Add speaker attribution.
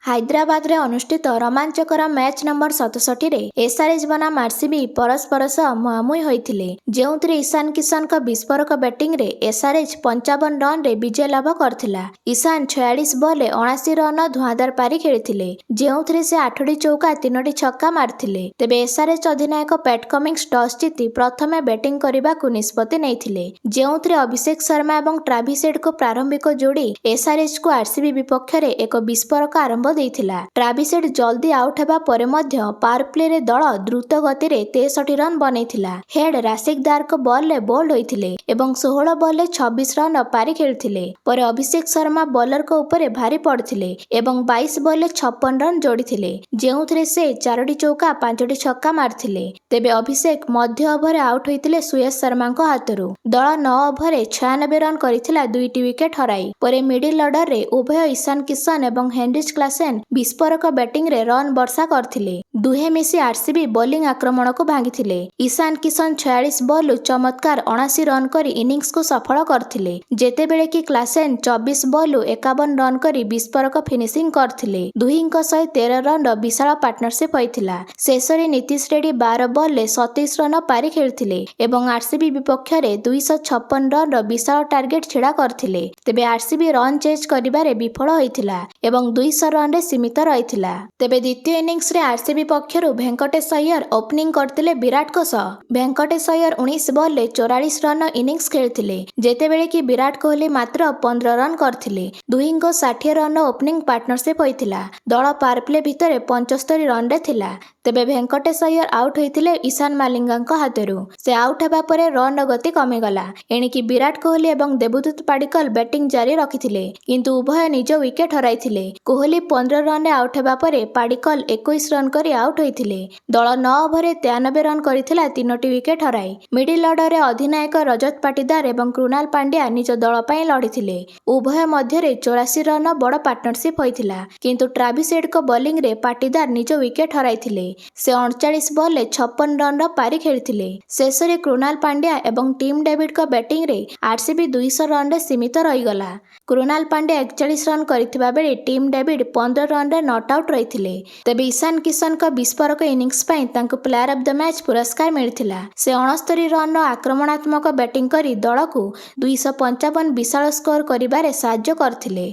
Speaker 1: ହାଇଦ୍ରାବାଦରେ ଅନୁଷ୍ଠିତ ରୋମାଞ୍ଚକର ମ୍ୟାଚ୍ ନମ୍ବର 67ରେ ଏସ୍ଆର୍ଏଚ୍ ବନାମ ଆର୍ସିବି ପରସ୍ପର ସହ ମୁହାଁମୁହିଁ ହୋଇଥିଲେ, ଯେଉଁଥିରେ ଇଶାନ କିଶନଙ୍କ ବିସ୍ଫୋରକ ବ୍ୟାଟିଂରେ ଏସ୍ଆର୍ଏଚ୍ 55 ରନରେ ବିଜୟ ଲାଭ କରିଥିଲା। ଇଶାନ 46 ବଲ୍ରେ 79 ରନ୍ର ଧୂଆଁଧାର ପାରି ଖେଳିଥିଲେ, ଯେଉଁଥିରେ ସେ 8ଟି ଚୌକା 3ଟି ଛକା ମାରିଥିଲେ। ତେବେ ଏସ୍ଆର୍ଏଚ୍ ଅଧିନାୟକ ପ୍ୟାଟ୍ କମିନ୍ସ ଟସ୍ ଜିତି ପ୍ରଥମେ ବ୍ୟାଟିଂ କରିବାକୁ ନିଷ୍ପତ୍ତି ନେଇଥିଲେ, ଯେଉଁଥିରେ ଅଭିଷେକ ଶର୍ମା ଏବଂ ଟ୍ରାଭିସ୍ ହେଡ୍ଙ୍କ ପ୍ରାରମ୍ଭିକ ଯୋଡ଼ି ଏସ୍ଆର୍ଏଚ୍କୁ ଆର୍ସିବି ବିପକ୍ଷରେ ଏକ ବିସ୍ଫୋରକ ଆରମ୍ଭ ଦେଇଥିଲା। ଟ୍ରାଭିସ୍ ହେଡ୍ ଜଲ୍ଦି ଆଉଟ୍ ହେବା ପରେ ମଧ୍ୟ ପାୱାର ପ୍ଲେରେ ଦଳ ଦ୍ରୁତ ଗତିରେ 63 ରନ୍ ବନେଇଥିଲା। ହେଡ୍ ରାଶିକ୍ ଦାରଙ୍କ ବଲ୍ରେ ବୋଲ୍ଡ ହୋଇଥିଲେ ଏବଂ 16 ବଲ୍ରେ 26 ରନ୍ ପାରି ଖେଳିଥିଲେ। ପରେ ଅଭିଷେକ ଶର୍ମା ବୋଲରଙ୍କ ଉପରେ ଭାରି ପଡ଼ିଥିଲେ ଏବଂ 22 ବଲ୍ରେ 56 ରନ୍ ଯୋଡ଼ିଥିଲେ, ଯେଉଁଥିରେ ସେ 4ଟି ଚୌକା 5ଟି ଛକା ମାରିଥିଲେ। ତେବେ ଅଭିଷେକ ମଧ୍ୟ ଓଭରରେ ଆଉଟ୍ ହୋଇଥିଲେ ସୁୟଶ ଶର୍ମାଙ୍କ ହାତରୁ। ଦଳ 9 ଓଭରରେ 96 ରନ୍ କରିଥିଲା, 2ଟି ୱିକେଟ୍ ହରାଇ। ପରେ ମିଡିଲ୍ ଅର୍ଡରରେ ଉଭୟ ଇଶାନ କିଶନ ଏବଂ ହେନରିଚ୍ କ୍ଲାସେନ୍ ବିସ୍ଫୋରକ ବ୍ୟାଟିଂରେ ରନ୍ ବର୍ଷା କରିଥିଲେ। ଦୁହେଁ ମିଶି ଆର୍ସିବି ବୋଲିଂ ଆକ୍ରମଣକୁ ଭାଙ୍ଗିଥିଲେ। ଇଶାନ କିଶନ 46 ବଲ୍ରୁ ଚମତ୍କାର 79 ରନ୍ କରି ଇନିଂସକୁ ସଫଳ କରିଥିଲେ, ଯେତେବେଳେ କି କ୍ଲାସେନ୍ 24 ବଲ୍ରୁ 51 ରନ୍ କରି ବିସ୍ଫୋରକ ଫିନିସିଂ କରିଥିଲେ। ଦୁହିଁଙ୍କ 113 ରନ୍ର ବିଶାଳ ପାର୍ଟନରସିପ୍ ହୋଇଥିଲା। ଶେଷରେ ନୀତିଶ ରେଡ୍ଡି 12 ବଲ୍ରେ 27 ରନ୍ ପାରି ଖେଳିଥିଲେ ଏବଂ ଆର୍ସିବି ବିପକ୍ଷରେ 256 ରନ୍ର ବିଶାଳ ଟାର୍ଗେଟ୍ ଛିଡ଼ା କରିଥିଲେ। ତେବେ ଆର୍ସିବି ରନ୍ ଚେଜ୍ କରିବାରେ ବିଫଳ ହୋଇଥିଲା ଏବଂ 200 ରନ୍ରେ ସୀମିତ ରହିଥିଲା। ତେବେ ଦ୍ୱିତୀୟ ଇନିଂସରେ ଆର୍ସିବି ପକ୍ଷରୁ ଭେଙ୍କଟେଶ ଅୟ୍ୟର ଓପନିଂ କରିଥିଲେ ବିରାଟଙ୍କ ସହ। ଭେଙ୍କଟେଶ ଅୟ୍ୟର 19 ବଲ୍ରେ 44 ରନ୍ର ଇନିଂସ ଖେଳିଥିଲେ, ଯେତେବେଳେ କି ବିରାଟ କୋହଲି ମାତ୍ର 15 ରନ୍ କରିଥିଲେ। ଦୁହିଁଙ୍କ 60 ରନ୍ର ଓପନିଂ ପାର୍ଟନରସିପ୍ ହୋଇଥିଲା। ଦଳ ପାୱାର ପ୍ଲେ ଭିତରେ 75 ରନ୍ରେ ଥିଲା। ତେବେ ଭେଙ୍କଟେଶ ଅୟ୍ୟର ଆଉଟ୍ ହୋଇଥିଲେ ଇଶାନ ମାଲିଙ୍ଗଙ୍କ ହାତରୁ। ସେ ଆଉଟ୍ ହେବା ପରେ ରନ୍ର ଗତି କମିଗଲା। ଏଣିକି ବିରାଟ କୋହଲି ଏବଂ ଦେବଦୂତ ପାଡିକଲ ବ୍ୟାଟିଂ ଜାରି ରଖିଥିଲେ, କିନ୍ତୁ ଉଭୟ ନିଜ ୱିକେଟ୍ ହରାଇଥିଲେ। କୋହଲି 15 ରନ୍ରେ ଆଉଟ୍ ହେବା ପରେ ପାଡିକଲ 21 ରନ୍ କରି ଆଉଟ୍ ହୋଇଥିଲେ। ଦଳ 9 ଓଭରରେ 93 ରନ୍ କରିଥିଲା, 3ଟି ୱିକେଟ୍ ହରାଇ। ମିଡିଲ୍ ଅର୍ଡରରେ ଅଧିନାୟକ ରଜତ ପାଟିଦାର ଏବଂ କୃଣାଲ ପାଣ୍ଡ୍ୟା ନିଜ ଦଳ ପାଇଁ ଲଢ଼ିଥିଲେ। ଉଭୟ ମଧ୍ୟରେ 84 ରନ୍ର ବଡ଼ ପାର୍ଟନରସିପ୍ ହୋଇଥିଲା, କିନ୍ତୁ ଟ୍ରାଭିସ୍ ହେଡ୍ଙ୍କ ବୋଲିଂରେ ପାଟିଦାର ନିଜ ୱିକେଟ୍ ହରାଇଥିଲେ। ସେ 39 ବଲ୍ରେ 56 ରନ୍ର ପାରି ଖେଳିଥିଲେ। ଶେଷରେ କୃଣାଲ ପାଣ୍ଡ୍ୟା ଏବଂ ଟିମ୍ ଡେଭିଡଙ୍କ ବ୍ୟାଟିଂରେ ଆର୍ସିବି 200 ରନ୍ରେ ସୀମିତ ରହିଗଲା। କୃଣାଲ ପାଣ୍ଡ୍ୟା 41 ରନ୍ କରିଥିବା ବେଳେ ଟିମ୍ ଡେଭିଡ୍ 15 ରନ୍ରେ ନଟ୍ ଆଉଟ୍ ରହିଥିଲେ। ତେବେ ଇଶାନ କିଶନଙ୍କ ବିସ୍ଫୋରକ ଇନିଂସ ପାଇଁ ତାଙ୍କୁ ପ୍ଲେୟାର ଅଫ୍ ଦ ମ୍ୟାଚ୍ ପୁରସ୍କାର ମିଳିଥିଲା। ସେ 69 ରନ୍ର ଆକ୍ରମଣାତ୍ମକ ବ୍ୟାଟିଂ କରି ଦଳକୁ 255 ବିଶାଳ ସ୍କୋର କରିବାରେ ସାହାଯ୍ୟ କରିଥିଲେ।